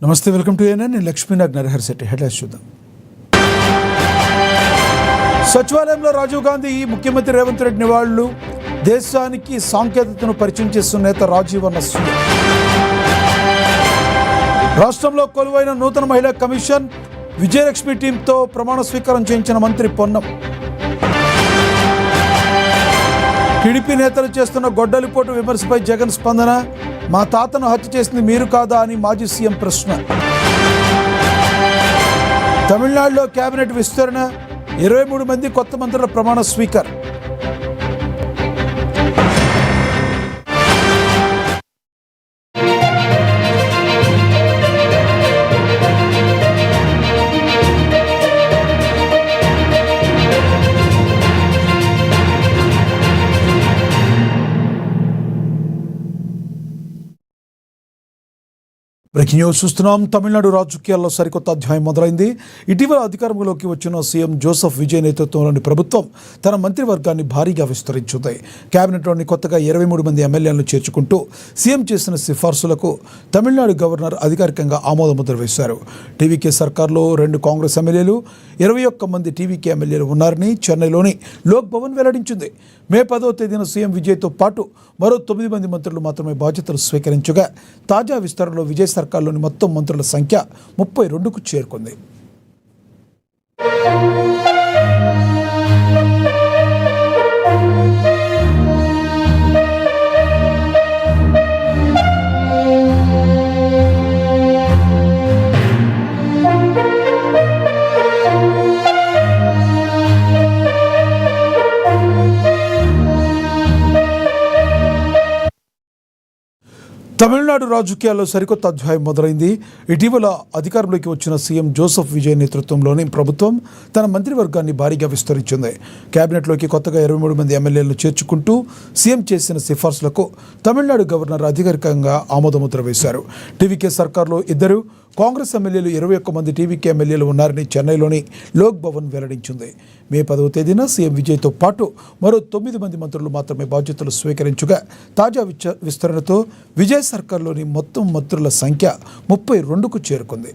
నమస్తే, welcome to ANN. నేను Lakshminag Naraharshetty. Headlines చూద్దాం. సచివాలయంలో రాజీవ్ గాంధీ ముఖ్యమంత్రి రేవంత్ రెడ్డి నివాళులు. దేశానికి సాంకేతికతను పరిచయం చేస్తున్న నేత రాజీవ్ అన్న సూర్య. రాష్ట్రంలో కొలువైన నూతన మహిళా కమిషన్ విజయలక్ష్మి టీంతో ప్రమాణ స్వీకారం చేయించిన మంత్రి పొన్నం. టీడీపీ నేతలు చేస్తున్న గొడ్డలిపోటు విమర్శపై జగన్ స్పందన. మా తాతను హత్య చేసింది మీరు కాదా అని మాజీ సీఎం ప్రశ్న. తమిళనాడులో కేబినెట్ విస్తరణ. 23 మంది కొత్త మంత్రుల ప్రమాణ స్వీకారం. బ్రేకింగ్ న్యూస్ చూస్తున్నాం. తమిళనాడు రాజకీయాల్లో సరికొత్త అధ్యాయం మొదలైంది. ఇటీవల అధికారంలోకి వచ్చిన సీఎం జోసెఫ్ విజయ్ నేతృత్వంలోని ప్రభుత్వం తన మంత్రివర్గాన్ని భారీగా విస్తరించింది. కేబినెట్లోని కొత్తగా 23 మంది ఎమ్మెల్యేలను చేర్చుకుంటూ సీఎం చేసిన సిఫార్సులకు తమిళనాడు గవర్నర్ అధికారికంగా ఆమోదముద్ర వేశారు. టీవీకే సర్కార్లో 2 కాంగ్రెస్ ఎమ్మెల్యేలు, 21 మంది టీవీకే ఎమ్మెల్యేలు ఉన్నారని చెన్నైలోని లోక్ భవన్ వెల్లడించింది. మే 10వ తేదీన సీఎం విజయ్తో పాటు మరో 9 మంది మంత్రులు మాత్రమే బాధ్యతలు స్వీకరించగా తాజా విస్తరణలో విజయ్ సర్కార్లోని మొత్తం మంత్రుల సంఖ్య 32కు చేరుకుంది. తమిళనాడు రాజకీయాల్లో సరికొత్త అధ్యాయం మొదలైంది. ఇటీవల అధికారంలోకి వచ్చిన సీఎం జోసెఫ్ విజయ్ నేతృత్వంలోని ప్రభుత్వం తన మంత్రివర్గాన్ని భారీగా విస్తరించింది. కేబినెట్లోకి కొత్తగా 23 మంది ఎమ్మెల్యేలను చేర్చుకుంటూ సీఎం చేసిన సిఫార్సులకు తమిళనాడు గవర్నర్ అధికారికంగా ఆమోదముద్ర వేశారు. టీవీకే సర్కార్లో 2 కాంగ్రెస్ ఎమ్మెల్యేలు, 21 మంది టీవీకే ఎమ్మెల్యేలు ఉన్నారని చెన్నైలోని లోక్ భవన్ వెల్లడించింది. మే 10వ తేదీన సీఎం విజయ్తో పాటు మరో 9 మంది మంత్రులు మాత్రమే బాధ్యతలు స్వీకరించగా తాజా విస్తరణతో విజయ్ సర్కార్లోని మొత్తం మంత్రుల సంఖ్య 32కు చేరుకుంది.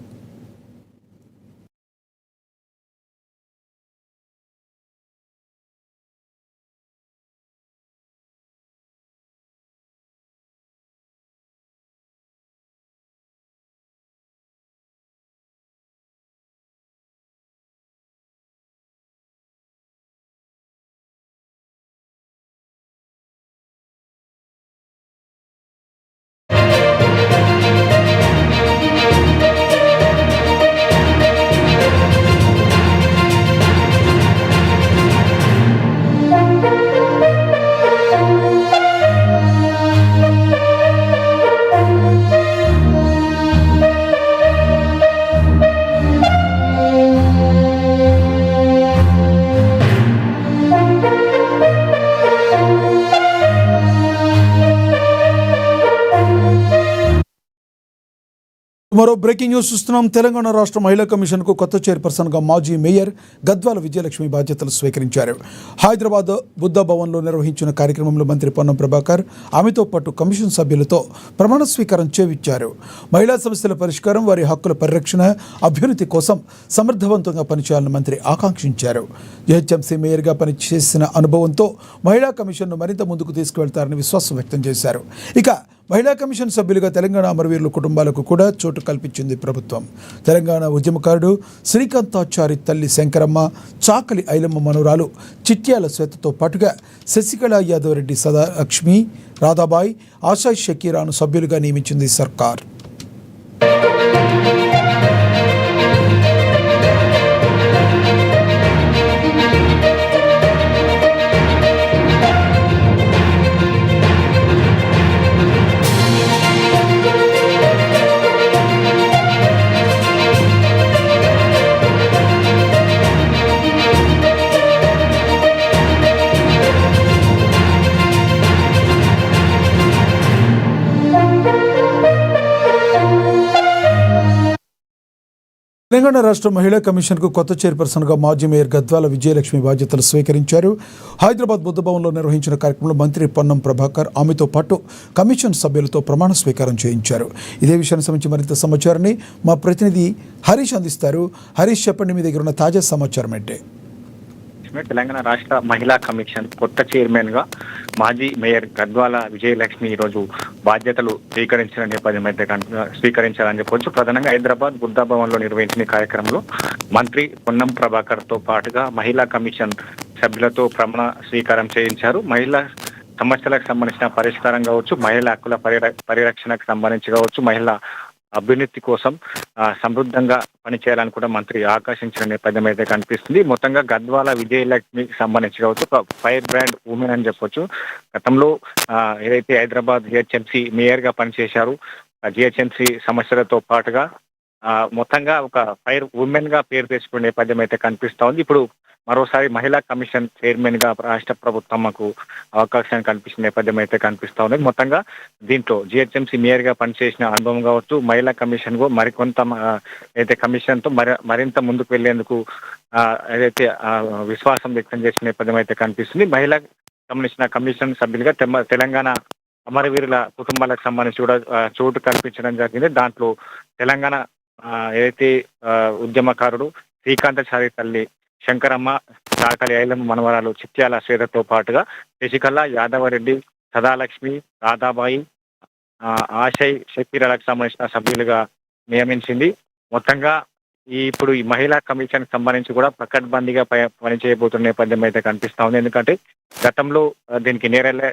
మరో బ్రేకింగ్ న్యూస్ చూస్తున్నాం. తెలంగాణ రాష్ట్ర మహిళా కమిషన్కు కొత్త చైర్పర్సన్గా మాజీ మేయర్ గద్వాల విజయలక్ష్మి బాధ్యతలు స్వీకరించారు. హైదరాబాద్ బుద్ధ భవన్లో నిర్వహించిన కార్యక్రమంలో మంత్రి పొన్నం ప్రభాకర్ ఆమెతో పాటు కమిషన్ సభ్యులతో ప్రమాణ స్వీకారం చేయించారు. మహిళా సమస్యల పరిష్కారం, వారి హక్కుల పరిరక్షణ, అభ్యున్నతి కోసం సమర్థవంతంగా పనిచేయాలని మంత్రి ఆకాంక్షించారు. జిహెచ్ఎంసీ మేయర్గా పనిచేసిన అనుభవంతో మహిళా కమిషన్ను మరింత ముందుకు తీసుకువెళ్తారని విశ్వాసం వ్యక్తం చేశారు. ఇక మహిళా కమిషన్ సభ్యులుగా తెలంగాణ అమరవీరుల కుటుంబాలకు కూడా చోటు కల్పించింది ప్రభుత్వం. తెలంగాణ ఉద్యమకారుడు శ్రీకాంతాచారి తల్లి శంకరమ్మ, చాకలి ఐలమ్మ మనవరాలు చిట్యాల శ్వేతతో పాటుగా శశికళ యాదవ్ రెడ్డి, సదాలక్ష్మి, రాధాబాయి, ఆశా షకీరాను సభ్యులుగా నియమించింది సర్కార్. తెలంగాణ రాష్ట్ర మహిళా కమిషన్కు కొత్త చైర్పర్సన్గా మాజీ మేయర్ గద్వాల విజయలక్ష్మి బాధ్యతలు స్వీకరించారు. హైదరాబాద్ బుద్ధభవన్లో నిర్వహించిన కార్యక్రమంలో మంత్రి పొన్నం ప్రభాకర్ ఆమెతో పాటు కమిషన్ సభ్యులతో ప్రమాణ స్వీకారం చేయించారు. ఇదే విషయానికి సంబంధించి మరింత సమాచారాన్ని మా ప్రతినిధి హరీష్ అందిస్తారు. హరీష్, చెప్పండి, మీ దగ్గర ఉన్న తాజా సమాచారం ఏంటి? తెలంగాణ రాష్ట్ర మహిళా కమిషన్ కొత్త చైర్మన్ గా మాజీ మేయర్ గద్వాల విజయలక్ష్మి ఈ రోజు బాధ్యతలు స్వీకరించిన నేపథ్యం అయితే స్వీకరించాలని చెప్పవచ్చు. ప్రధానంగా హైదరాబాద్ బుద్ధభవన్ లో నిర్వహించిన కార్యక్రమంలో మంత్రి పొన్నం ప్రభాకర్ తో పాటుగా మహిళా కమిషన్ సభ్యులతో ప్రమాణ స్వీకారం చేయించారు. మహిళా సమస్యలకు సంబంధించిన పరిష్కారం కావచ్చు, మహిళా హక్కుల పరిరక్షణకు సంబంధించి కావచ్చు, మహిళా అభ్యున్నతి కోసం సమృద్ధంగా పనిచేయాలని కూడా మంత్రి ఆకాశించిన నేపథ్యం అయితే కనిపిస్తుంది. మొత్తంగా గద్వాల విజయలక్ష్మికి సంబంధించి కావచ్చు, ఒక ఫైర్ బ్రాండ్ ఉమెన్ అని చెప్పొచ్చు. గతంలో ఏదైతే హైదరాబాద్ జిహెచ్ఎంసీ మేయర్ గా పనిచేశారు, జిహెచ్ఎంసీ సమస్యలతో పాటుగా మొత్తంగా ఒక ఫైర్ ఉమెన్ గా పేరు తెచ్చుకునే నేపథ్యం అయితే కనిపిస్తా ఉంది. ఇప్పుడు మరోసారి మహిళా కమిషన్ చైర్మన్ గా రాష్ట్ర ప్రభుత్వంకు అవకాశం కల్పించిన నేపథ్యం అయితే కనిపిస్తా ఉంది. మొత్తంగా దీంట్లో జిహెచ్ఎంసీ మేయర్ గా పనిచేసిన అనుభవం కావచ్చు, మహిళా కమిషన్ కు మరికొంత అయితే కమిషన్ తో మరింత ముందుకు వెళ్లేందుకు ఏదైతే విశ్వాసం వ్యక్తం చేసిన నేపథ్యం అయితే కనిపిస్తుంది. మహిళా సంబంధించిన కమిషన్ సభ్యులుగా తెలంగాణ అమరవీరుల కుటుంబాలకు సంబంధించి కూడా చోటు కల్పించడం జరిగింది. దాంట్లో తెలంగాణ ఏదైతే ఉద్యమకారుడు శ్రీకాంతాచారి తల్లి శంకరమ్మ, చాకలి ఐలమ్మ మనవరాలు చిత్యాల శ్వేతతో పాటుగా శశికళ, యాదవరెడ్డి, సదాలక్ష్మి, రాధాబాయి, ఆశయ్, షకీరాలకు సంబంధించిన సభ్యులుగా నియమించింది. మొత్తంగా ఇప్పుడు ఈ మహిళా కమిషన్ సంబంధించి కూడా పకడ్బందీగా పనిచేయబోతున్న నేపథ్యం అయితే కనిపిస్తా ఉంది. ఎందుకంటే గతంలో దీనికి నేరెళ్ళ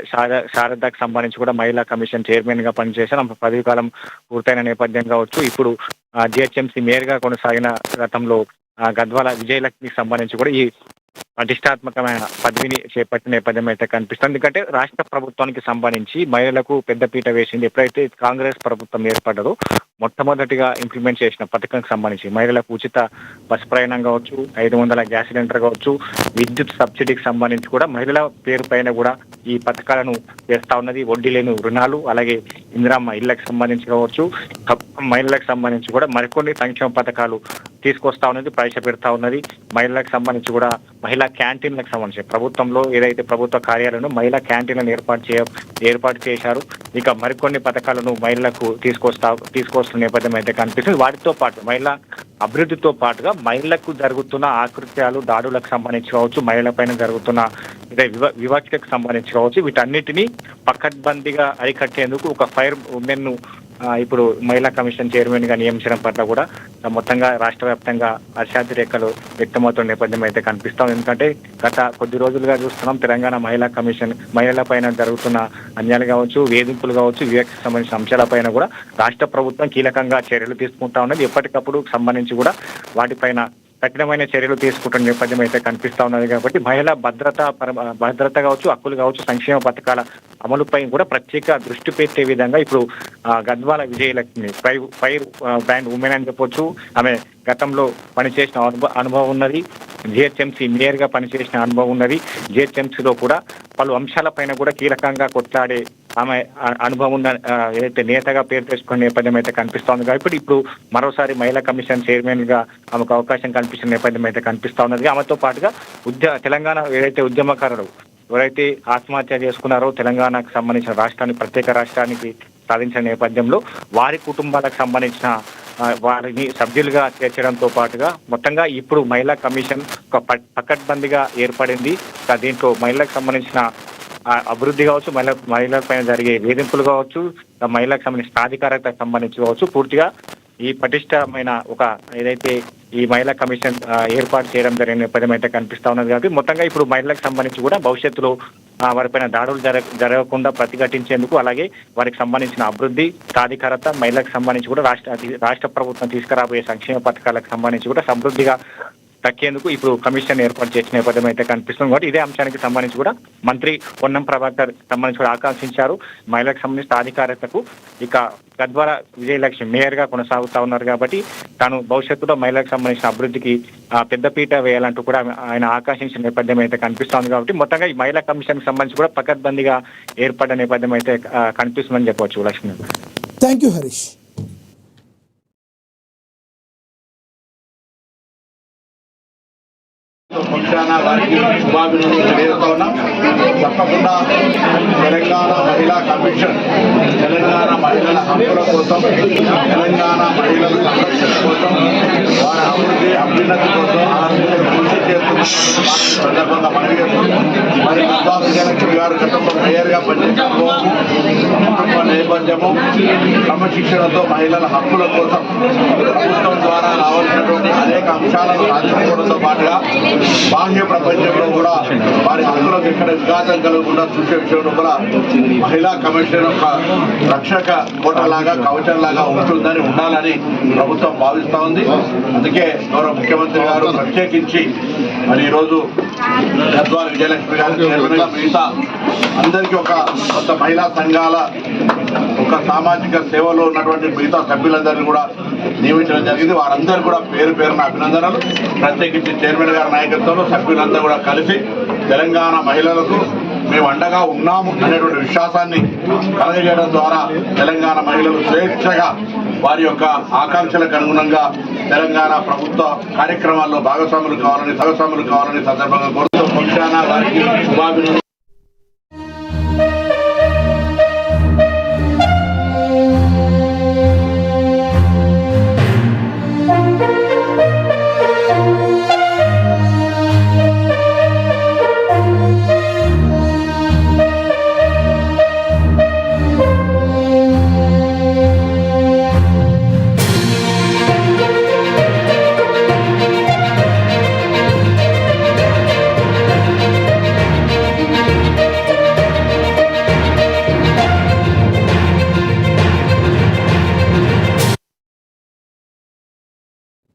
శారదకు సంబంధించి కూడా మహిళా కమిషన్ చైర్మన్ గా పనిచేశారు. పదవి కాలం పూర్తయిన నేపథ్యం కావచ్చు. ఇప్పుడు జిహెచ్ఎంసీ మేయర్ గా కొనసాగిన గతంలో గద్వాల విజయలక్ష్మికి సంబంధించి కూడా ఈ ప్రతిష్టాత్మకమైన పదవిని చేపట్టిన నేపథ్యం అయితే కనిపిస్తుంది. ఎందుకంటే రాష్ట్ర ప్రభుత్వానికి సంబంధించి మహిళలకు పెద్దపీట వేసింది. ఎప్పుడైతే కాంగ్రెస్ ప్రభుత్వం ఏర్పడ్డదో మొట్టమొదటిగా ఇంప్లిమెంట్ చేసిన పథకంకి సంబంధించి మహిళలకు ఉచిత బస్ ప్రయాణం కావచ్చు, 500 గ్యాస్ సిలిండర్ కావచ్చు, విద్యుత్ సబ్సిడీకి సంబంధించి కూడా మహిళల పేరు పైన కూడా ఈ పథకాలను చేస్తా ఉన్నది. వడ్డీ లేని రుణాలు, అలాగే ఇందిరమ్మ ఇళ్లకు సంబంధించి కావచ్చు, మహిళలకు సంబంధించి కూడా మరికొన్ని సంక్షేమ పథకాలు తీసుకొస్తా ఉన్నది, ప్రవేశపెడతా ఉన్నది. మహిళలకు సంబంధించి కూడా మహిళా క్యాంటీన్లకు సంబంధించి ప్రభుత్వంలో ఏదైతే ప్రభుత్వ కార్యాలయంలో మహిళా క్యాంటీన్లను ఏర్పాటు చేశారు. ఇక మరికొన్ని పథకాలను మహిళలకు తీసుకొస్తున్న నేపథ్యం అయితే కనిపిస్తుంది. వాటితో పాటు మహిళా అభివృద్ధితో పాటుగా మహిళలకు జరుగుతున్న ఆకృత్యాలు, దాడులకు సంబంధించి కావచ్చు, మహిళల పైన జరుగుతున్న వివక్షకు సంబంధించి కావచ్చు, వీటన్నిటినీ పకడ్బందీగా అరికట్టేందుకు ఒక ఫైర్ ఉమెన్ ను ఇప్పుడు మహిళా కమిషన్ చైర్మన్ గా నియమించడం పట్ల కూడా మొత్తంగా రాష్ట్ర వ్యాప్తంగా హర్షాతిరేకలు వ్యక్తమవుతున్న నేపథ్యం అయితే కనిపిస్తాం. ఎందుకంటే గత కొద్ది రోజులుగా చూస్తున్నాం తెలంగాణ మహిళా కమిషన్ మహిళల పైన జరుగుతున్న అన్యాయాలు కావచ్చు, వేధింపులు కావచ్చు, వివక్షకు సంబంధించిన అంశాలపైన కూడా రాష్ట్ర ప్రభుత్వం కీలకంగా చర్యలు తీసుకుంటా ఉన్నది. ఎప్పటికప్పుడు సంబంధించి కూడా వాటిపైన కఠినమైన చర్యలు తీసుకుంటున్న నేపథ్యం అయితే కనిపిస్తా ఉన్నది. కాబట్టి మహిళా భద్రత కావచ్చు, హక్కులు కావచ్చు, సంక్షేమ పథకాల అమలుపై కూడా ప్రత్యేక దృష్టి పెట్టే విధంగా ఇప్పుడు Gadwal Vijayalakshmi fire brand women అని చెప్పొచ్చు. ఆమె గతంలో పనిచేసిన అనుభవం ఉన్నది, జిహెచ్ఎంసీ మేయర్ గా పనిచేసిన అనుభవం ఉన్నది. జిహెచ్ఎంసీలో కూడా పలు అంశాలపైన కూడా కీలకంగా కొట్లాడే ఆమె అనుభవం ఉన్న ఏదైతే నేతగా పేరు తెచ్చుకునే నేపథ్యం అయితే కనిపిస్తోంది. కాబట్టి ఇప్పుడు మరోసారి మహిళా కమిషన్ చైర్మన్ గా ఆమెకు అవకాశం కల్పించిన నేపథ్యం అయితే కనిపిస్తా ఉన్నది. ఆమెతో పాటుగా తెలంగాణ ఏదైతే ఉద్యమకారులు ఎవరైతే ఆత్మహత్య చేసుకున్నారో, తెలంగాణకు సంబంధించిన రాష్ట్రాన్ని ప్రత్యేక రాష్ట్రానికి సాధించిన నేపథ్యంలో వారి కుటుంబాలకు సంబంధించిన వారిని సభ్యులుగా చేర్చడంతో పాటుగా మొత్తంగా ఇప్పుడు మహిళా కమిషన్ ఒక పకడ్బందీగా ఏర్పడింది. దీంట్లో మహిళలకు సంబంధించిన అభివృద్ధి కావచ్చు, మహిళల పైన జరిగే వేధింపులు కావచ్చు, మహిళలకు సంబంధించిన సాధికారతకు సంబంధించి కావచ్చు, పూర్తిగా ఈ పటిష్టమైన ఒక ఏదైతే ఈ మహిళా కమిషన్ ఏర్పాటు చేయడం జరిగిన నేపథ్యం అయితే కనిపిస్తా ఉన్నది. కాబట్టి మొత్తంగా ఇప్పుడు మహిళలకు సంబంధించి కూడా భవిష్యత్తులో వారిపైన దాడులు జరగకుండా ప్రతిఘటించేందుకు, అలాగే వారికి సంబంధించిన అభివృద్ధి, సాధికారత, మహిళలకు సంబంధించి కూడా రాష్ట్ర ప్రభుత్వం తీసుకురాబోయే సంక్షేమ పథకాలకు సంబంధించి కూడా సమృద్ధిగా దక్కేందుకు ఇప్పుడు కమిషన్ ఏర్పాటు చేసిన నేపథ్యం అయితే కనిపిస్తుంది. కాబట్టి ఇదే అంశానికి సంబంధించి కూడా మంత్రి పొన్నం ప్రభాకర్ సంబంధించి కూడా ఆకాంక్షించారు. మహిళలకు సంబంధించిన సాధికారతకు ఇక గద్వాల విజయలక్ష్మి మేయర్ గా కొనసాగుతా ఉన్నారు. కాబట్టి తాను భవిష్యత్తులో మహిళలకు సంబంధించిన అభివృద్ధికి పెద్దపీట వేయాలంటూ కూడా ఆయన ఆకాంక్షించిన నేపథ్యం అయితే కనిపిస్తోంది. కాబట్టి మొత్తంగా ఈ మహిళా కమిషన్ కి సంబంధించి కూడా పకడ్బందీగా ఏర్పడ్డ నేపథ్యం అయితే కనిపిస్తుందని చెప్పవచ్చు. Lakshmi, thank you Harish. శుభాభినందనలు తెలియజేస్తా ఉన్నాం. తప్పకుండా తెలంగాణ మహిళా కమిషన్ తెలంగాణ మహిళల హక్కుల కోసం, తెలంగాణ మహిళల సంరక్షణ కోసం, వారి అభ్యున్నతి కోసం కృషి చేస్తున్న సందర్భంగా మనవి చేస్తున్నాం. మరి గద్వాల విజయలక్ష్మి గారు గతంలో మేయర్గా పనిచేసిన కుటుంబ నేపథ్యము, క్రమశిక్షణతో మహిళల హక్కుల కోసం ప్రభుత్వం ద్వారా రావాల్సినటువంటి అనేక అంశాలను సాధించుకోవడంతో పాటుగా బాహ్య ప్రపంచంలో కూడా వారి హక్కులకు ఎక్కడ విఘాతం కలగకుండా చూసే విషయంలో కూడా మహిళా కమిషన్ ఒక రక్షక కోటలాగా కవచంలాగా ఉండాలని ప్రభుత్వం భావిస్తూ ఉంది. అందుకే గౌరవ ముఖ్యమంత్రి గారు ప్రత్యేకించి మరి ఈరోజు గద్వాల విజయలక్ష్మి గారు చైర్మన్గా మిగతా అందరికీ ఒక కొత్త మహిళా సంఘాల ఒక సామాజిక సేవలో ఉన్నటువంటి మిగతా సభ్యులందరినీ కూడా నియమించడం జరిగింది. వారందరూ కూడా పేరు పేరున అభినందనలు. ప్రత్యేకించి చైర్మన్ గారి నాయకత్వంలో సభ్యులందరూ కూడా కలిసి తెలంగాణ మహిళలకు మేము అండగా ఉన్నాము అనేటువంటి విశ్వాసాన్ని కలగజేయడం ద్వారా తెలంగాణ మహిళలు స్వేచ్ఛగా వారి యొక్క ఆకాంక్షలకు అనుగుణంగా తెలంగాణ ప్రభుత్వ కార్యక్రమాల్లో భాగస్వాములు కావాలని సందర్భంగా కోరుతూ పక్షాన వారికి శుభాభినందనలు.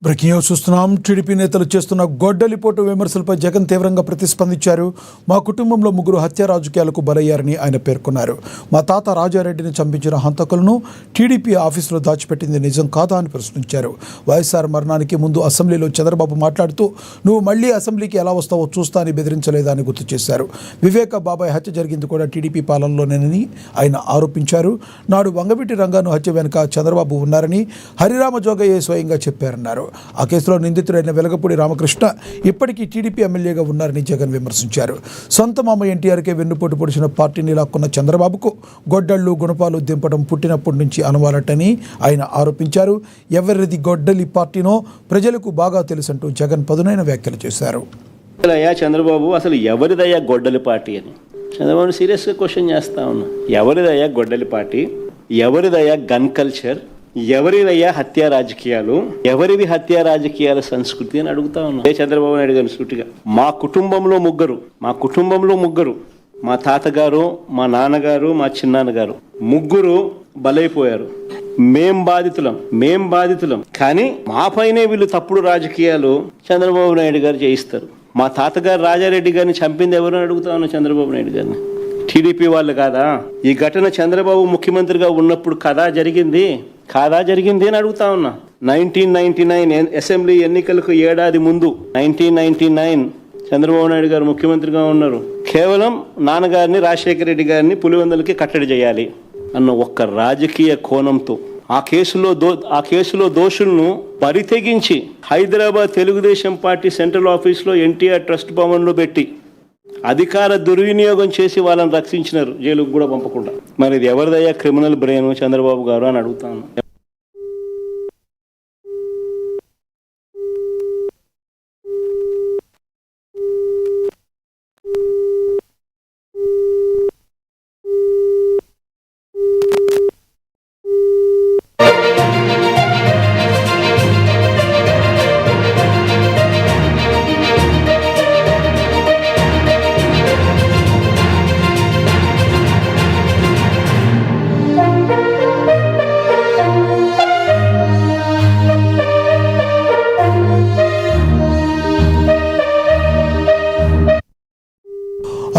బ్రేకింగ్ న్యూస్ చూస్తున్నాం. టీడీపీ నేతలు చేస్తున్న గొడ్డలిపోటు విమర్శలపై జగన్ తీవ్రంగా ప్రతిస్పందించారు. మా కుటుంబంలో 3 హత్య రాజకీయాలకు బలయ్యారని ఆయన పేర్కొన్నారు. మా తాత రాజారెడ్డిని చంపించిన హంతకులను టీడీపీ ఆఫీసులో దాచిపెట్టింది నిజం కాదా అని ప్రశ్నించారు. వైఎస్ఆర్ మరణానికి ముందు అసెంబ్లీలో చంద్రబాబు మాట్లాడుతూ నువ్వు మళ్లీ అసెంబ్లీకి ఎలా వస్తావో చూస్తా అని బెదిరించలేదా అని గుర్తు చేశారు. వివేక బాబాయ్ హత్య జరిగింది కూడా టీడీపీ పాలనలోనేనని ఆయన ఆరోపించారు. నాడు వంగవీటి రంగాను హత్య వెనుక చంద్రబాబు ఉన్నారని హరిరామ జోగయ్య స్వయంగా చెప్పారన్నారు. ఆ కేసులో నిందితుడైన వెలగపూడి రామకృష్ణ ఇప్పటికీ టీడీపీ ఎమ్మెల్యేగా ఉన్నారని జగన్ విమర్శించారు. సొంత మామ ఎన్టీఆర్కే వెన్నుపోటు పొడిచిన పార్టీని లాక్కున్న చంద్రబాబుకు గొడ్డళ్లు గుణపాలు దింపడం పుట్టినప్పటి నుంచి అనువాలటని ఆయన ఆరోపించారు. ఎవరిది గొడ్డలి పార్టీనో ప్రజలకు బాగా తెలుసంటూ జగన్ పదునైన వ్యాఖ్యలు చేశారు. చంద్రబాబు అసలు ఎవరిదయ్యా గొడ్డలి పార్టీ అని చంద్రబాబు సీరియస్గా క్వశ్చన్ చేస్తా ఉన్నా. ఎవరిదయ్యా గొడ్డలి పార్టీ, ఎవరిదయ్యా గన్ కల్చర్, ఎవరివయ్యా హత్యా రాజకీయాలు, ఎవరివి హత్యా రాజకీయాల సంస్కృతి అని అడుగుతా ఉన్నా. చంద్రబాబు నాయుడు గారిని సూటిగా మా కుటుంబంలో ముగ్గురు మా తాతగారు, మా నాన్నగారు, మా చిన్నాన్నగారు ముగ్గురు బలైపోయారు. మేం బాధితులం కానీ మా పైనే వీళ్ళు తప్పుడు రాజకీయాలు చంద్రబాబు నాయుడు గారు చేయిస్తారు. మా తాతగారు రాజారెడ్డి గారిని చంపింది ఎవరు అని అడుగుతా ఉన్నా చంద్రబాబు నాయుడు గారిని. టీడీపీ వాళ్ళు కాదా? ఈ ఘటన చంద్రబాబు ముఖ్యమంత్రిగా ఉన్నప్పుడు కాదా జరిగింది అని అడుగుతా ఉన్నా. 1999 అసెంబ్లీ ఎన్నికలకు ఏడాది ముందు 1999 చంద్రబాబు నాయుడు గారు ముఖ్యమంత్రిగా ఉన్నారు. కేవలం నాన్నగారిని రాజశేఖర రెడ్డి గారిని పులివెందులకి కట్టడి చేయాలి అన్న ఒక్క రాజకీయ కోణంతో ఆ కేసులో దోషులను బరితెగించి హైదరాబాద్ తెలుగుదేశం పార్టీ సెంట్రల్ ఆఫీస్లో ఎన్టీఆర్ ట్రస్ట్ భవన్లో పెట్టి అధికార దుర్వినియోగం చేసి వాళ్ళని రక్షించినారు, జైలుకు కూడా పంపకుండా. మరి ఇది ఎవరిదయ్యా క్రిమినల్ బ్రెయిన్ చంద్రబాబు గారు అని అడుగుతాను.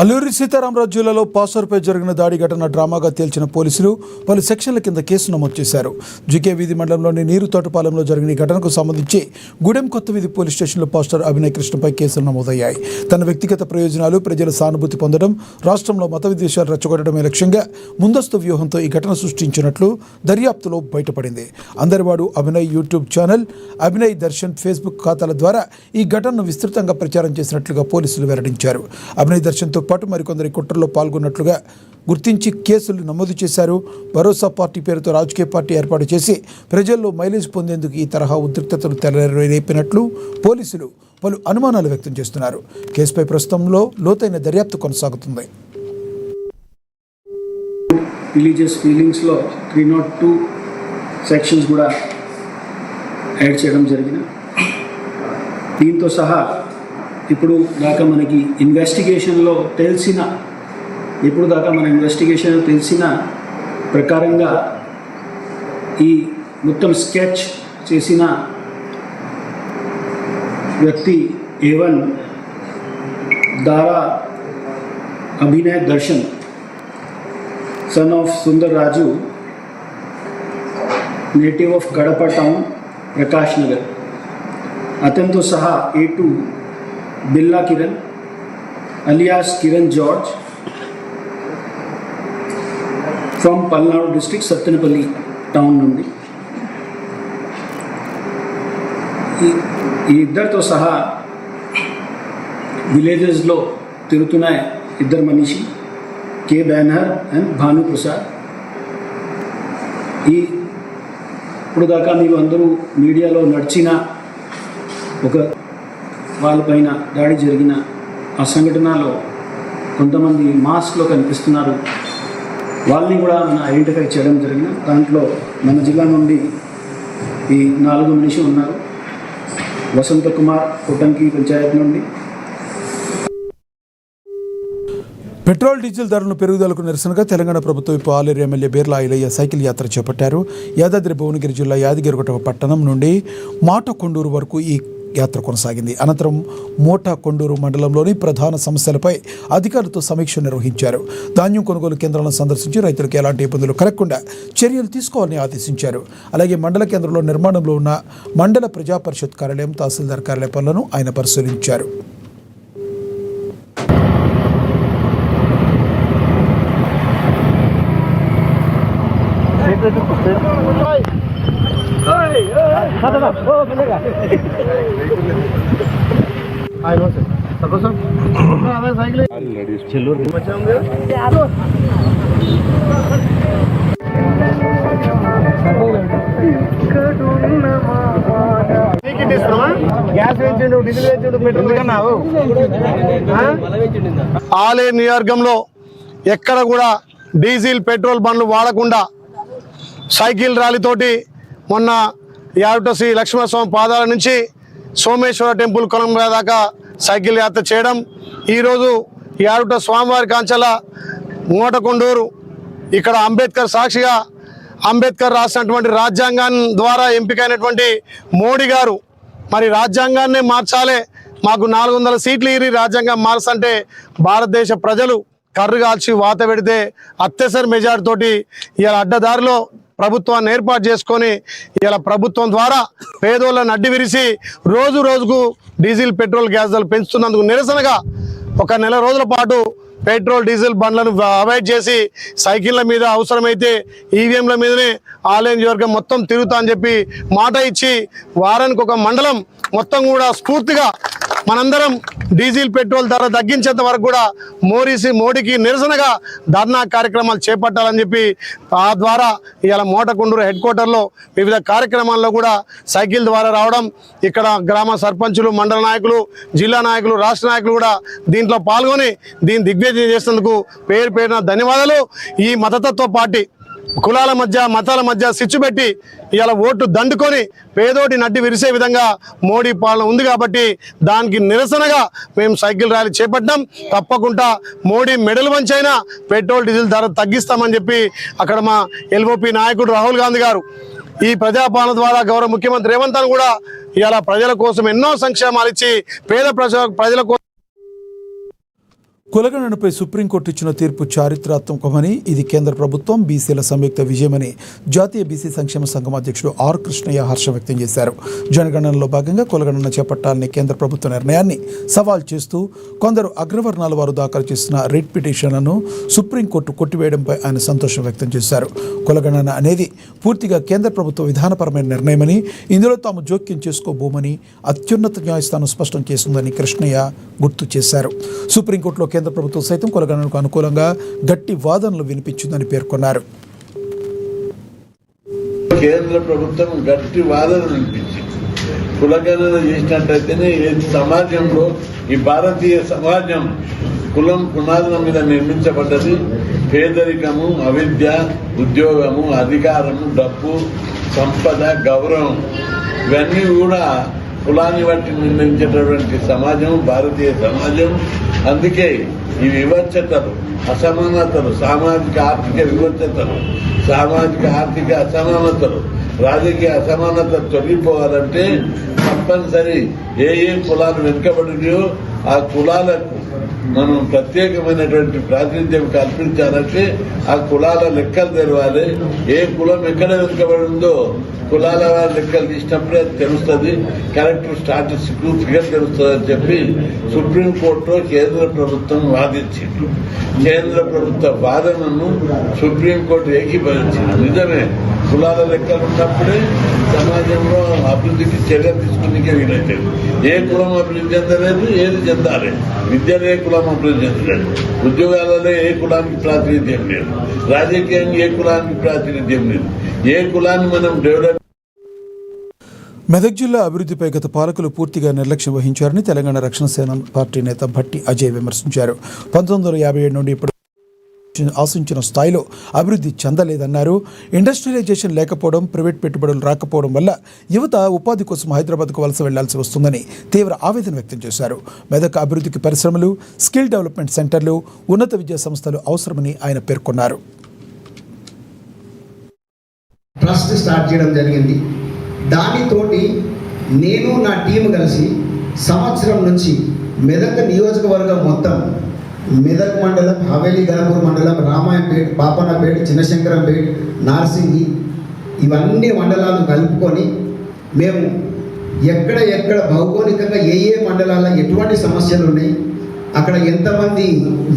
అల్లూరి సీతారామరాజు జిల్లాలో పాస్టర్పై జరిగిన దాడి ఘటన డ్రామాగా తేల్చిన పోలీసులు పలు సెక్షన్ల కింద కేసు నమోదు చేశారు. జీకే వీధి మండలంలోని నీరు తోటపాలెంలో జరిగిన ఈ ఘటనకు సంబంధించి గూడెం కొత్త వీధి పోలీస్ స్టేషన్లో పాస్టర్ అభినయ్ కృష్ణపై కేసులు నమోదయ్యాయి. తన వ్యక్తిగత ప్రయోజనాలు, ప్రజల సానుభూతి పొందడం, రాష్ట్రంలో మత విద్వేషాలు రెచ్చగొట్టడమే లక్ష్యంగా ముందస్తు వ్యూహంతో ఈ ఘటన సృష్టించినట్లు దర్యాప్తులో బయటపడింది. అందరివాడు Abhinay YouTube channel, Abhinay Darshan Facebook ఖాతాల ద్వారా ఈ ఘటనను విస్తృతంగా ప్రచారం చేసినట్లుగా పోలీసులు వెల్లడించారు. అభినయ్ దర్శన్తో పాటు మరికొందరి కుట్రలో పాల్గొన్నట్లుగా గుర్తించి కేసులు నమోదు చేశారు. భరోసా పార్టీ పేరుతో రాజకీయ పార్టీ ఏర్పాటు చేసి ప్రజల్లో మైలేజ్ పొందేందుకు ఈ తరహా ఉద్రిక్తతలు తెరలేపినట్లు పోలీసులు పలు అనుమానాలు వ్యక్తం చేస్తున్నారు. కేసుపై ప్రస్తుతంలో లోతైన దర్యాప్తు కొనసాగుతుంది. రిలీజియస్ ఫీలింగ్స్లో 302 సెక్షన్స్ కూడా యాడ్ చేయడం జరిగిన. దీంతో సహా ఇప్పుడు దాకా మనకి ఇన్వెస్టిగేషన్లో తెలిసిన ప్రకారంగా ఈ మొత్తం స్కెచ్ చేసిన వ్యక్తి A1 దారా Abhinay Darshan, son of Sundar Raju, native of Kadapa town, Prakash Nagar. అతనితో సహా A2 Billa Kiran alias Kiran George from Palnadu district Sattenapalli town నుండి. ఈ ఇద్దరితో సహా విలేజెస్లో తిరుగుతున్న ఇద్దరు మనిషి కే బ్యానర్ అండ్ భాను ప్రసాద్. ఇప్పుడు దాకా మీరు అందరూ మీడియాలో నడిచిన ఒక వాళ్ళపైన దాడి జరిగిన ఆ సంఘటనలో కొంతమంది మాస్క్లో కనిపిస్తున్నారు. వాళ్ళని కూడా మనం ఐడెంటిఫై చేయడం జరిగిన. దాంట్లో మన జిల్లా నుండి ఈ 4 మనిషి ఉన్నారు. వసంత కుమార్ కొట్టంకి పంచాయత్ నుండి. పెట్రోల్, డీజిల్ ధరలను పెరుగుదలకు నిరసనగా తెలంగాణ ప్రభుత్వం ఇప్పుడు ఆలేరు ఎమ్మెల్యే బీర్లా ఐలయ్య సైకిల్ యాత్ర చేపట్టారు. యాదాద్రి భువనగిరి జిల్లా యాదగిరిగుట్ట పట్టణం నుండి మాటకొండూరు వరకు ఈ యాత్ర కొనసాగింది. అనంతరం మోటాకొండూరు మండలంలోని ప్రధాన సమస్యలపై అధికారులతో సమీక్ష నిర్వహించారు. ధాన్యం కొనుగోలు కేంద్రాలను సందర్శించి రైతులకు ఎలాంటి ఇబ్బందులు కలగకుండా చర్యలు తీసుకోవాలని ఆదేశించారు. అలాగే మండల కేంద్రంలో నిర్మాణంలో ఉన్న మండల ప్రజా పరిషత్ కార్యాలయం, తహసీల్దార్ కార్యాలయ పనులను ఆయన పరిశీలించారు. ఆలేరు నియోజకవర్గంలో ఎక్కడ కూడా డీజిల్, పెట్రోల్ బండ్లు వాడకుండా సైకిల్ ర్యాలీతోటి మొన్న యావట శ్రీ లక్ష్మణస్వామి పాదాల నుంచి సోమేశ్వర టెంపుల్ కొలంబ దాకా సైకిల్ యాత్ర చేయడం. ఈరోజు యావట స్వామివారి కాంచల మోటకొండూరు ఇక్కడ అంబేద్కర్ సాక్షిగా అంబేద్కర్ రాసినటువంటి రాజ్యాంగం ద్వారా ఎంపికైనటువంటి మోడీ గారు మరి రాజ్యాంగాన్నే మార్చాలే, మాకు 400 సీట్లు ఇరి రాజ్యాంగం మార్చంటే భారతదేశ ప్రజలు కర్రు కాల్చి వాత పెడితే అత్యవసర మెజార్టీ తోటి ఇలా అడ్డదారిలో ప్రభుత్వాన్ని ఏర్పాటు చేసుకొని ఇలా ప్రభుత్వం ద్వారా పేదోళ్ళని అడ్డి విరిసి రోజు రోజుకు డీజిల్, పెట్రోల్, గ్యాస్ ధరలు పెంచుతున్నందుకు నిరసనగా ఒక నెల రోజుల పాటు పెట్రోల్, డీజిల్ బండ్లను అవాయిడ్ చేసి సైకిళ్ళ మీద, అవసరమైతే ఈవీఎంల మీదనే ఆలేరు నియోజకవర్గం మొత్తం తిరుగుతా అని చెప్పి మాట ఇచ్చి వారానికి ఒక మండలం మొత్తం కూడా స్ఫూర్తిగా మనందరం డీజిల్, పెట్రోల్ ధర తగ్గించేంత వరకు కూడా మోడీకి నిరసనగా ధర్నా కార్యక్రమాలు చేపట్టాలని చెప్పి ఆ ద్వారా ఇలా మోటకొండూరు హెడ్ క్వార్టర్లో వివిధ కార్యక్రమాల్లో కూడా సైకిల్ ద్వారా రావడం, ఇక్కడ గ్రామ సర్పంచులు, మండల నాయకులు, జిల్లా నాయకులు, రాష్ట్ర నాయకులు కూడా దీంట్లో పాల్గొని దీన్ని దిగ్విజయం చేసినందుకు పేరు పేరున ధన్యవాదాలు. ఈ మతతత్వ పార్టీ కులాల మధ్య, మతాల మధ్య సిచ్చు పెట్టి ఇలా ఓటు దండుకొని పేదోటి నడ్డి విరిసే విధంగా మోడీ పాలన ఉంది కాబట్టి దానికి నిరసనగా మేము సైకిల్ ర్యాలీ చేపట్టాం. తప్పకుండా మోడీ మెడలు వంచైనా పెట్రోల్, డీజిల్ ధర తగ్గిస్తామని చెప్పి అక్కడ మా ఎల్ఓపి నాయకుడు రాహుల్ గాంధీ గారు ఈ ప్రజాపాలన ద్వారా గౌరవ ముఖ్యమంత్రి రేవంత్ అని కూడా ఇలా ప్రజల కోసం ఎన్నో సంక్షేమాలు ఇచ్చి పేద ప్రజల కోసం కులగణనపై సుప్రీంకోర్టు ఇచ్చిన తీర్పు చారిత్రాత్మకమని, ఇది కేంద్ర ప్రభుత్వం బీసీల సంయుక్త విజయమని జాతీయ బీసీ సంక్షేమ సంఘం అధ్యక్షుడు ఆర్ కృష్ణయ్య హర్షం వ్యక్తం చేశారు. జనగణనలో భాగంగా కులగణన చేపట్టాలని కేంద్ర ప్రభుత్వ నిర్ణయాన్ని సవాల్ చేస్తూ కొందరు అగ్రవర్ణాల వారు దాఖలు చేసిన రిట్ పిటిషన్లను సుప్రీంకోర్టు కొట్టివేయడంపై ఆయన సంతోషం వ్యక్తం చేశారు. కులగణన అనేది పూర్తిగా కేంద్ర ప్రభుత్వ విధానపరమైన నిర్ణయమని, ఇందులో తాము జోక్యం చేసుకోబోమని అత్యున్నత న్యాయస్థానం స్పష్టం చేసిందని కృష్ణయ్య గుర్తు చేశారు. సుప్రీంకోర్టులో కేంద్ర ప్రభుత్వం సైతం కులగణనకు అనుకూలంగా గట్టి వాదనలు వినిపించిందని పేర్కొన్నారు. కేంద్ర ప్రభుత్వం గట్టి వాదనలు వినిపించింది. కులగణన చేసినట్టయితేనే సమాజంలో ఈ భారతీయ సమాజం కులం పునాదుల మీద నిర్మించబడ్డది. పేదరికము, అవిద్య, ఉద్యోగము, అధికారము, డబ్బు, సంపద, గౌరవం ఇవన్నీ కూడా కులాన్ని బట్టి నిర్ణయించేటటువంటి సమాజం భారతీయ సమాజం. అందుకే ఈ వివక్షతలు, అసమానతలు, సామాజిక ఆర్థిక వివక్షతలు, సామాజిక ఆర్థిక అసమానతలు, రాజకీయ అసమానతలు తొలగిపోవాలంటే తప్పనిసరి ఏ కులాలు వెనుకబడినాయో ఆ కులాలకు మనం ప్రత్యేకమైనటువంటి ప్రాతినిధ్యం కల్పించాలంటే ఆ కులాల లెక్కలు తెలవాలి. ఏ కులం ఎక్కడ వెనుకబడిందో కులాల లెక్కలు తీసినప్పుడే తెలుస్తుంది, కరెక్ట్ స్టాటిస్టిక్ ఫిగర్ తెలుస్తుంది అని చెప్పి సుప్రీంకోర్టులో కేంద్ర ప్రభుత్వం వాదించింది. కేంద్ర ప్రభుత్వ వాదనను సుప్రీంకోర్టు ఏకీభవించింది. నిజమే, కులాల లెక్కలు ఉన్నప్పుడే సమాజంలో అభివృద్ధికి చర్యలు తీసుకునే వీలైతే. ఏ కులం అభివృద్ధి చెందలేదు, ఏది చెందాలి. విద్యలో ఏ కులం అభివృద్ధి చెందలేదు, ఉద్యోగాలలో ఏ కులానికి ప్రాతినిధ్యం లేదు, రాజకీయంగా ఏ కులానికి ప్రాతినిధ్యం లేదు. ఏ కులాన్ని మనం డెవలప్. మెదక్ జిల్లా అభివృద్ధిపై గత పాలకులు పూర్తిగా నిర్లక్ష్యం వహించారని తెలంగాణ రక్షణ సేన పార్టీ నేత భట్టి అజయ్ విమర్శించారు. 1957 నుండి ఇప్పుడు ఆశించిన స్థాయిలో అభివృద్ధి చెందలేదన్నారు. ఇండస్ట్రియలైజేషన్ లేకపోవడం, ప్రైవేట్ పెట్టుబడులు రాకపోవడం వల్ల యువత ఉపాధి కోసం హైదరాబాద్కు వలస వెళ్లాల్సి వస్తుందని తీవ్ర ఆవేదన వ్యక్తం చేశారు. మెదక్ అభివృద్ధికి పరిశ్రమలు, స్కిల్ డెవలప్మెంట్ సెంటర్లు, ఉన్నత విద్యా సంస్థలు అవసరమని ఆయన పేర్కొన్నారు. ట్రస్ట్ స్టార్ట్ చేయడం జరిగింది. దానితోటి నేను నా టీం కలిసి సంవత్సరం నుంచి మెదక్ నియోజకవర్గం మొత్తం, మెదక్ మండలం, హవేలీ గణపూర్ మండలం, రామాయంపేట్, పాపన్నపేట్, చిన్నశంకరంపేట్, నార్సింగి ఇవన్నీ మండలాలు కలుపుకొని మేము ఎక్కడ భౌగోళికంగా ఏ మండలాల్లో ఎటువంటి సమస్యలు ఉన్నాయి, అక్కడ ఎంతమంది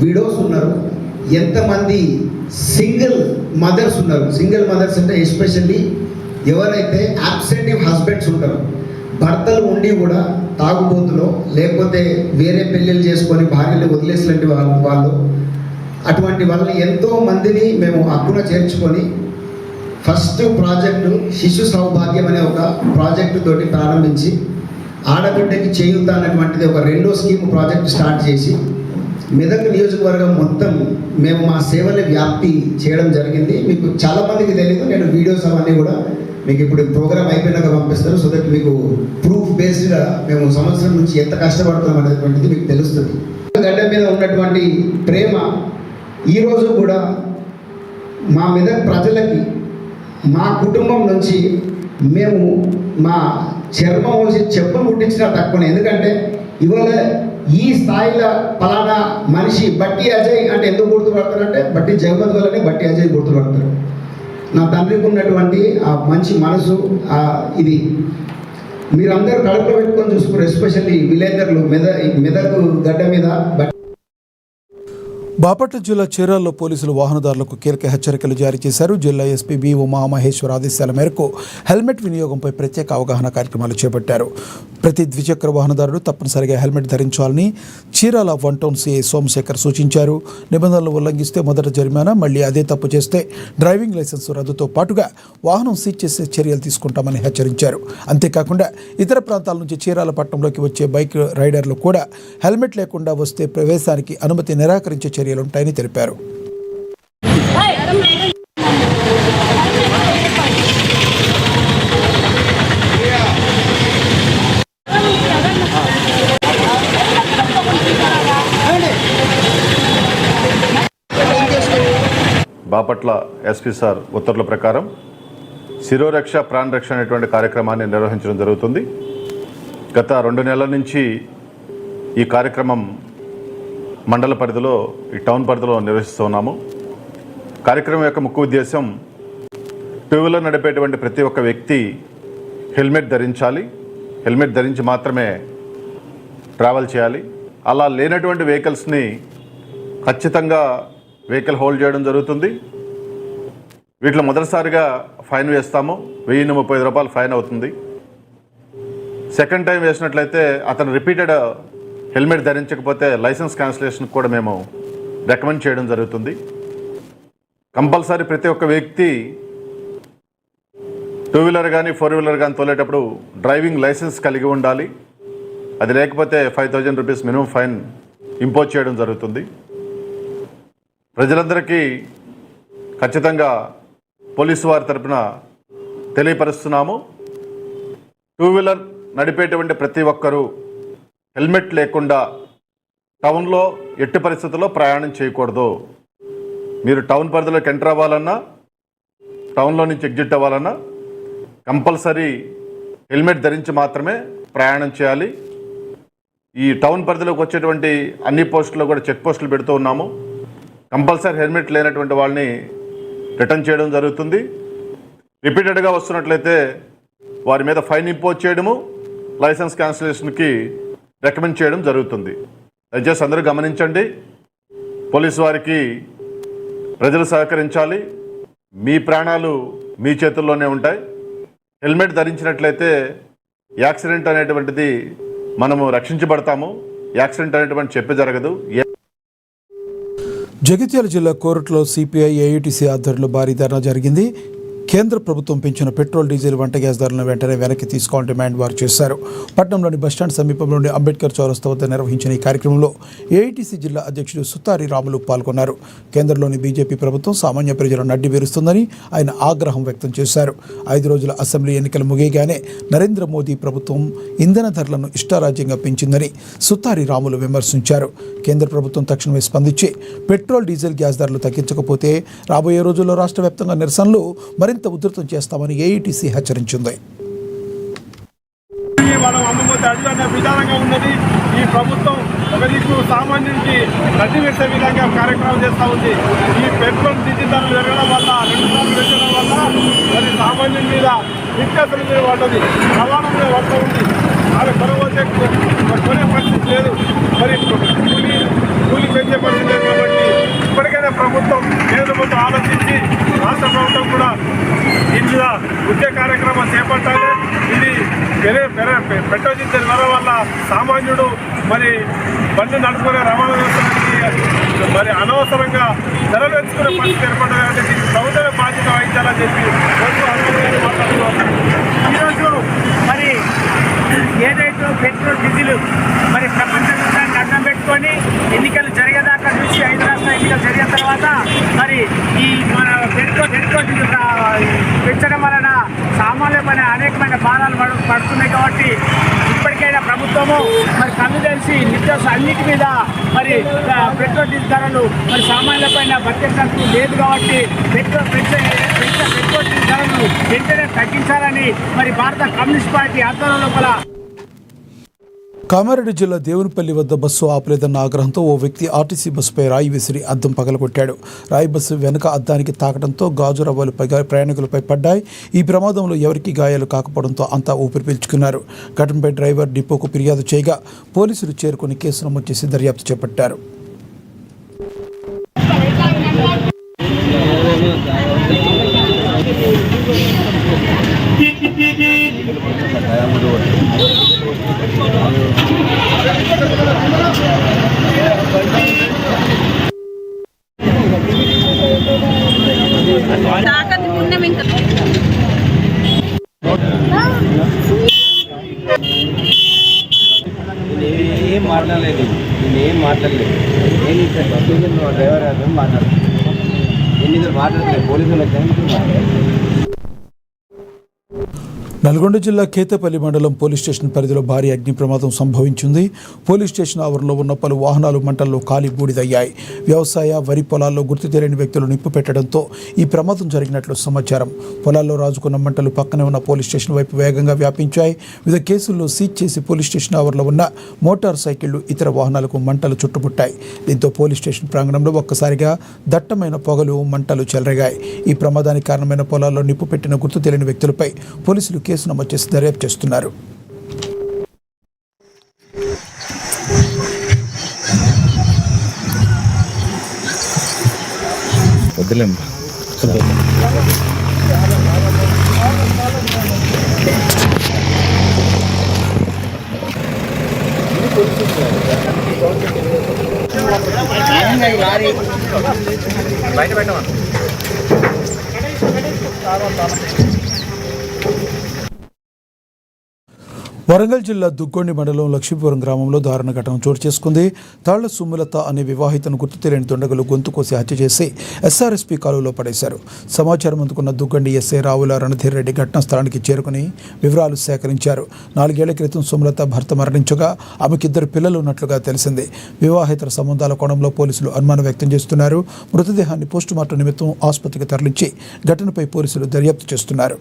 విడోస్ ఉన్నారు, ఎంతమంది సింగిల్ మదర్స్ ఉన్నారు. సింగిల్ మదర్స్ అంటే ఎస్పెషల్లీ ఎవరైతే అబ్సెంటివ్ హస్బెండ్స్ ఉంటారో, భర్తలు ఉండి కూడా తాగుబోతులో లేకపోతే వేరే పెళ్ళిళ్ళు చేసుకొని భార్యలు వదిలేసినటువంటి వాళ్ళు అటువంటి వాళ్ళని ఎంతో మందిని మేము హక్కున చేర్చుకొని ఫస్ట్ ప్రాజెక్టు శిశు సౌభాగ్యం అనే ఒక ప్రాజెక్టు తోటి ప్రారంభించి ఆడబిడ్డకి చేయూత అనేటువంటిది ఒక రెండో స్కీమ్ ప్రాజెక్టు స్టార్ట్ చేసి మెదక్ నియోజకవర్గం మొత్తం మేము మా సేవల వ్యాప్తి చేయడం జరిగింది. మీకు చాలామందికి తెలియదు, నేను వీడియోస్ అవన్నీ కూడా మీకు ఇప్పుడు ప్రోగ్రామ్ అయిపోయినాక పంపిస్తాను. సో దట్ మీకు ప్రూఫ్ బేస్డ్గా మేము సంవత్సరం నుంచి ఎంత కష్టపడుతున్నాం అనేటువంటిది మీకు తెలుస్తుంది. గడ్డ మీద ఉన్నటువంటి ప్రేమ ఈరోజు కూడా మా మెదక్ ప్రజలకి, మా కుటుంబం నుంచి మేము మా చర్మం వచ్చి చెప్ప ముట్టించినా తక్కువనే. ఎందుకంటే ఇవాళ ఈ స్థాయిలో పలానా మనిషి బట్టి అజయ్ అంటే ఎందుకు గుర్తుపడతారంటే బట్టి జగపతి వల్లనే బట్టి అజయ్ గుర్తుపడతారు. నా తండ్రికి ఉన్నటువంటి ఆ మంచి మనసు, ఇది మీరందరూ కడుపులో పెట్టుకొని చూసుకున్నారు. ఎస్పెషల్లీ విలేకరులు మెదక్ గడ్డ మీద. బాపట్ల జిల్లా చీరాల్లో పోలీసులు వాహనదారులకు కీలక హెచ్చరికలు జారీ చేశారు. జిల్లా ఎస్పీ బి ఉమామహేశ్వర్ ఆదేశాల మేరకు హెల్మెట్ వినియోగంపై ప్రత్యేక అవగాహన కార్యక్రమాలు చేపట్టారు. ప్రతి ద్విచక్ర వాహనదారుడు తప్పనిసరిగా హెల్మెట్ ధరించాలని చీరాల 1 టౌన్ సిఐ సోమశేఖర్ సూచించారు. నిబంధనలు ఉల్లంఘిస్తే మొదట జరిమానా, మళ్లీ అదే తప్పు చేస్తే డ్రైవింగ్ లైసెన్స్ రద్దుతో పాటుగా వాహనం సీజ్ చేసే చర్యలు తీసుకుంటామని హెచ్చరించారు. అంతేకాకుండా ఇతర ప్రాంతాల నుంచి చీరాల పట్టణంలోకి వచ్చే బైక్ రైడర్లు కూడా హెల్మెట్ లేకుండా వస్తే ప్రవేశానికి అనుమతి నిరాకరించే చర్యలుంటాయని తెలిపారు. బాపట్ల ఎస్పీ సార్ ఉత్తర్వుల ప్రకారం శిరోరక్ష ప్రాణరక్ష అనేటువంటి కార్యక్రమాన్ని నిర్వహించడం జరుగుతుంది. గత 2 నెలల నుంచి ఈ కార్యక్రమం మండల పరిధిలో ఈ టౌన్ పరిధిలో నిర్వహిస్తున్నాము. కార్యక్రమం యొక్క ముఖ్య ఉద్దేశం టూ వీలర్ నడిపేటువంటి ప్రతి ఒక్క వ్యక్తి హెల్మెట్ ధరించాలి. హెల్మెట్ ధరించి మాత్రమే ట్రావెల్ చేయాలి. అలా లేనటువంటి వెహికల్స్ని ఖచ్చితంగా వెహికల్ హోల్డ్ చేయడం జరుగుతుంది. వీటిలో మొదటిసారిగా ఫైన్ వేస్తాము. 1030 రూపాయలు ఫైన్ అవుతుంది. సెకండ్ టైం వేసినట్లయితే అతను రిపీటెడ్ హెల్మెట్ ధరించకపోతే లైసెన్స్ క్యాన్సిలేషన్ కూడా మేము రికమెండ్ చేయడం జరుగుతుంది. కంపల్సరీ ప్రతి ఒక్క వ్యక్తి టూ వీలర్ కానీ 4 వీలర్ కానీ తోలేటప్పుడు డ్రైవింగ్ లైసెన్స్ కలిగి ఉండాలి. అది లేకపోతే 5000 రూపీస్ మినిమం ఫైన్ ఇంపోజ్ చేయడం జరుగుతుంది. ప్రజలందరికీ ఖచ్చితంగా పోలీసు వారి తరపున తెలియపరుస్తున్నాము. టూ వీలర్ నడిపేటువంటి ప్రతి ఒక్కరూ హెల్మెట్ లేకుండా టౌన్లో ఎట్టి పరిస్థితుల్లో ప్రయాణం చేయకూడదు. మీరు టౌన్ పరిధిలోకి ఎంటర్ అవ్వాలన్నా, టౌన్లో నుంచి ఎగ్జిట్ అవ్వాలన్నా కంపల్సరీ హెల్మెట్ ధరించి మాత్రమే ప్రయాణం చేయాలి. ఈ టౌన్ పరిధిలోకి వచ్చేటువంటి అన్ని పోస్టుల్లో కూడా చెక్ పోస్టులు పెడుతూ ఉన్నాము. కంపల్సరీ హెల్మెట్ లేనటువంటి వాళ్ళని రిటర్న్ చేయడం జరుగుతుంది. రిపీటెడ్గా వస్తున్నట్లయితే వారి మీద ఫైన్ ఇంపోజ్ చేయడము, లైసెన్స్ క్యాన్సిలేషన్కి రికమెండ్ చేయడం జరుగుతుంది. దయచేసి అందరూ గమనించండి. పోలీసు వారికి ప్రజలు సహకరించాలి. మీ ప్రాణాలు మీ చేతుల్లోనే ఉంటాయి. హెల్మెట్ ధరించినట్లయితే యాక్సిడెంట్ అనేటువంటిది మనము రక్షించబడతాము. యాక్సిడెంట్ అనేటువంటి చెప్పి జరగదు. జగిత్యాల జిల్లా కోరుట్లో సిపిఐ ఏఐటీసీ ఆధ్వర్యంలో భారీ ధర్నా జరిగింది. కేంద్ర ప్రభుత్వం పెంచిన పెట్రోల్, డీజిల్, వంట గ్యాస్ ధరలను వెంటనే వెనక్కి తీసుకోవాలని డిమాండ్ వారు చేశారు. పట్టణంలోని బస్టాండ్ సమీపంలోని అంబేద్కర్ చౌరస్తా వద్ద నిర్వహించిన ఈ కార్యక్రమంలో ఏఐటీసీ జిల్లా అధ్యక్షుడు సుతారి రాములు పాల్గొన్నారు. కేంద్రంలోని బీజేపీ ప్రభుత్వం సామాన్య ప్రజలను అడ్డి వేరుస్తుందని ఆయన ఆగ్రహం వ్యక్తం చేశారు. 5 రోజుల అసెంబ్లీ ఎన్నికలు ముగియగానే నరేంద్ర మోదీ ప్రభుత్వం ఇంధన ధరలను ఇష్టారాజ్యంగా పెంచిందని సుతారి రాములు విమర్శించారు. కేంద్ర ప్రభుత్వం తక్షణమే స్పందించి పెట్రోల్, డీజిల్, గ్యాస్ ధరలు తగ్గించకపోతే రాబోయే రోజుల్లో రాష్ట్ర వ్యాప్తంగా నిరసనలు మరింత ఉధృతం చేస్తామని ఏఐటీసీ హెచ్చరించింది. మనం అమ్మబోతే అడుగుతున్న విధానంగా ఉన్నది. ఈ ప్రభుత్వం ఒక దిక్కు సామాన్యునికి గడ్డి వేసే విధంగా కార్యక్రమం చేస్తూ ఉంది. ఈ పెట్రోల్, డీజిల్ ధరలు పెరగడం వల్ల, 2 సార్లు పెంచడం వల్ల మరి సామాన్యుని మీద నిత్యాసల మీద పడ్డది, రవాణా మీద పడుతూ ఉంది. అది కొనబోతే కొనే పరిస్థితి లేదు. మరి కూలి పెంచే పరిస్థితి లేదు. కాబట్టి ఇప్పటికైనా ప్రభుత్వం, కేంద్ర ప్రభుత్వం ఆలోచించి రాష్ట్ర ప్రభుత్వం కూడా దీని మీద ఉద్యోగ కార్యక్రమం చేపట్టాలి. ఇది పెట్రోల్ డీజిల్ ధర వల్ల సామాన్యుడు మరి బండి నడుపుకునే రవాణా వ్యవస్థకి మరి అనవసరంగా ధరలు పెంచుకునే పరిస్థితి ఏర్పడ్డది. అంటే దీనికి ప్రభుత్వమే బాధ్యత వహించాలని చెప్పి మాట్లాడుతున్నాం. ఈరోజు మరి ఏదైతే పెట్రోల్, డీజిల్ మరి ప్రపంచ యుద్ధాన్ని అడ్డం పెట్టుకొని ఎన్నికలు జరిగేదాకా నుంచి 5 రాష్ట్ర ఎన్నికలు జరిగిన తర్వాత మరి ఈ మన పెట్రోల్ డీజిల్ పెంచడం వలన సామాన్యమైన అనేకమైన బాధలు పడుతున్నాయి. కాబట్టి ఇప్పటికైనా ప్రభుత్వము మరి కళ్ళు తెలిసి నిత్యావసర అన్నిటి మీద మరి పెట్రోల్ డీజిల్ ధరలు మరి సామాన్యులపైన బడ్జెట్ లేదు. కాబట్టి పెట్రోల్ డీజిల్ ధరలు వెంటనే తగ్గించాలని మరి భారత కమ్యూనిస్ట్ పార్టీ ఆధ్వర్యంలో లోపల కామారెడ్డి జిల్లా దేవునిపల్లి వద్ద బస్సు ఆపలేదన్న ఆగ్రహంతో ఓ వ్యక్తి ఆర్టీసీ బస్సుపై రాయి విసిరి అద్దం పగలగొట్టాడు. రాయి బస్సు వెనుక అద్దానికి తాకడంతో గాజు రవ్వలు ప్రయాణికులపై పడ్డాయి. ఈ ప్రమాదంలో ఎవరికీ గాయాలు కాకపోవడంతో అంతా ఊపిరి పీల్చుకున్నారు. ఘటనపై డ్రైవర్ డిపోకు ఫిర్యాదు చేయగా పోలీసులు చేరుకుని కేసు నమోదు చేసి దర్యాప్తు చేపట్టారు. ఏం మాట్లాడలేదు, నేనేం మాట్లాడలేదు. నేను ఇక్కడ డ్రైవర్ గారు మాట్లాడుతున్నాను. నేను ఇక్కడ మాట్లాడలేదు, పోలీసులు వచ్చాను. నల్గొండ జిల్లా కేతపల్లి మండలం పోలీస్ స్టేషన్ పరిధిలో భారీ అగ్ని ప్రమాదం సంభవించింది. పోలీస్ స్టేషన్ ఆవరణలో ఉన్న పలు వాహనాలు మంటల్లో కాలి బూడిదయ్యాయి. వ్యవసాయ, వరి పొలాల్లో గుర్తు తెలియని వ్యక్తులు నిప్పు పెట్టడంతో ఈ ప్రమాదం జరిగినట్లు సమాచారం. పొలాల్లో రాజుకున్న మంటలు పక్కనే ఉన్న పోలీస్ స్టేషన్ వైపు వేగంగా వ్యాపించాయి. వివిధ కేసుల్లో సీజ్ చేసి పోలీస్ స్టేషన్ ఆవరణలో ఉన్న మోటార్ సైకిళ్లు, ఇతర వాహనాలకు మంటలు చుట్టుముట్టాయి. దీంతో పోలీస్ స్టేషన్ ప్రాంగణంలో ఒక్కసారిగా దట్టమైన పొగలు, మంటలు చెలరేగాయి. ఈ ప్రమాదానికి కారణమైన పొలాల్లో నిప్పు పెట్టిన గుర్తు తెలియని వ్యక్తులపై పోలీసులు కేసు నమోదు చేసి దర్యాప్తు చేస్తున్నారు. బయట పెట్టమా. వరంగల్ జిల్లా దుగ్గొండి మండలం లక్ష్మీపురం గ్రామంలో దారుణ ఘటన చోటు చేసుకుంది. తాళ్ల సుమలత అనే వివాహితను గుర్తు తెలియని దుండగులు గొంతు కోసి హత్య చేసి ఎస్ఆర్ఎస్పీ కాలువలో పడేశారు. సమాచారం అందుకున్న దుగ్గొండి ఎస్ఐ రావుల రణధీర్ రెడ్డి ఘటనా స్థలానికి చేరుకుని వివరాలు సేకరించారు. 4 ఏళ్ల క్రితం సుమలత భర్త మరణించగా ఆమెకి 2 పిల్లలు ఉన్నట్లుగా తెలిసింది. వివాహేతర సంబంధాల కోణంలో పోలీసులు అనుమానం వ్యక్తం చేస్తున్నారు. మృతదేహాన్ని పోస్టుమార్టం నిమిత్తం ఆసుపత్రికి తరలించి ఘటనపై పోలీసులు దర్యాప్తు చేస్తున్నారు.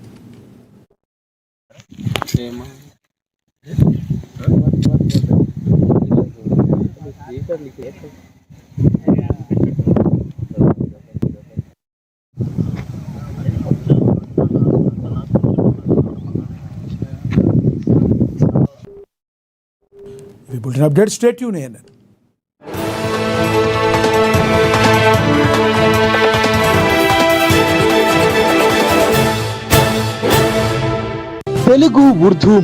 Update, stay tuned in. Telugu, Urdu